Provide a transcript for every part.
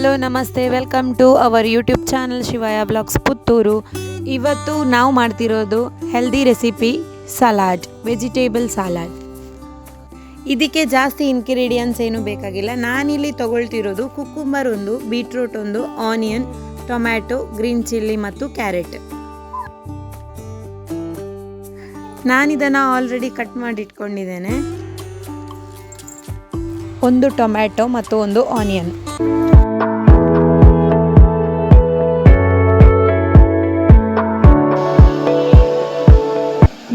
Hello ನಮಸ್ತೆ, welcome to our YouTube channel Shivaya blogs Puttur. ಇವತ್ತು ನಾವು ಮಾಡ್ತಿರೋದು healthy recipe salad, vegetable salad. ಇದಕ್ಕೆ ಜಾಸ್ತಿ ಇಂಗ್ರೀಡಿಯೆಂಟ್ಸ್ ಏನು ಬೇಕಾಗಿಲ್ಲ. ನಾನಿಲ್ಲಿ ತಗೊಳ್ತಿರೋದು ಕುಕ್ಕುಂಬರ್ ಒಂದು, ಬೀಟ್ರೂಟ್ ಒಂದು, ಆನಿಯನ್, ಟೊಮ್ಯಾಟೊ, ಗ್ರೀನ್ ಚಿಲ್ಲಿ ಮತ್ತು ಕ್ಯಾರೆಟ್. ನಾನಿದನ್ನು ಆಲ್ರೆಡಿ ಕಟ್ ಮಾಡಿ ಇಟ್ಕೊಂಡಿದ್ದೇನೆ. ಒಂದು ಟೊಮ್ಯಾಟೊ ಮತ್ತು ಒಂದು ಆನಿಯನ್.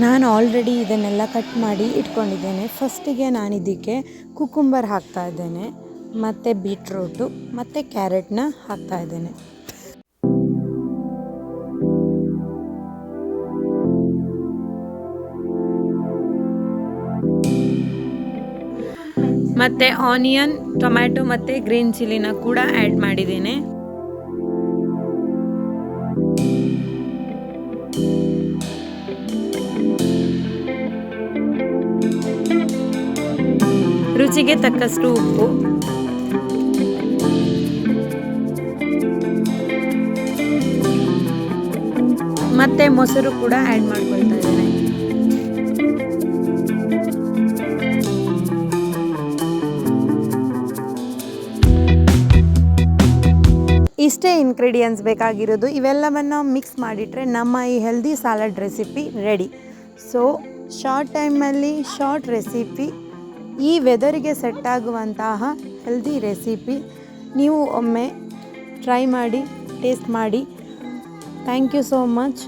ನಾನು ಆಲ್ರೆಡಿ ಇದನ್ನೆಲ್ಲ ಕಟ್ ಮಾಡಿ ಇಟ್ಕೊಂಡಿದ್ದೇನೆ. ಫಸ್ಟಿಗೆ ನಾನು ಇದಕ್ಕೆ ಕುಕ್ಕುಂಬರ್ ಹಾಕ್ತಾ ಇದ್ದೇನೆ, ಮತ್ತು ಬೀಟ್ರೂಟು ಮತ್ತು ಕ್ಯಾರೆಟ್ನ ಹಾಕ್ತಾ ಇದ್ದೇನೆ. ಮತ್ತು ಆನಿಯನ್, ಟೊಮ್ಯಾಟೊ ಮತ್ತು ಗ್ರೀನ್ ಚಿಲ್ಲಿನ ಕೂಡ ಆ್ಯಡ್ ಮಾಡಿದ್ದೇನೆ. ರುಚಿಗೆ ತಕ್ಕಷ್ಟು ಉಪ್ಪು, ಮತ್ತೆ ಮೊಸರು ಕೂಡ ಆ್ಯಡ್ ಮಾಡ್ಕೊಳ್ತಾ ಇದ್ದೇನೆ. ಇಷ್ಟೇ ಇಂಗ್ರೀಡಿಯೆಂಟ್ಸ್ ಬೇಕಾಗಿರೋದು. ಇವೆಲ್ಲವನ್ನು ಮಿಕ್ಸ್ ಮಾಡಿಟ್ರೆ ನಮ್ಮ ಈ healthy salad recipe ready. So short ಟೈಮಲ್ಲಿ ಶಾರ್ಟ್ ರೆಸಿಪಿ, ಈ ವೆದರಿಗೆ ಸೆಟ್ ಆಗುವಂತಹ ಹೆಲ್ದಿ ರೆಸಿಪಿ. ನೀವು ಒಮ್ಮೆ ಟ್ರೈ ಮಾಡಿ, ಟೇಸ್ಟ್ ಮಾಡಿ. Thank you so much.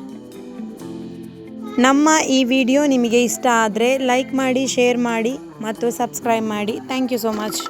ನಮ್ಮ ಈ ವಿಡಿಯೋ ನಿಮಗೆ ಇಷ್ಟ ಆದರೆ ಲೈಕ್ ಮಾಡಿ, ಶೇರ್ ಮಾಡಿ ಮತ್ತು ಸಬ್ಸ್ಕ್ರೈಬ್ ಮಾಡಿ. Thank you so much.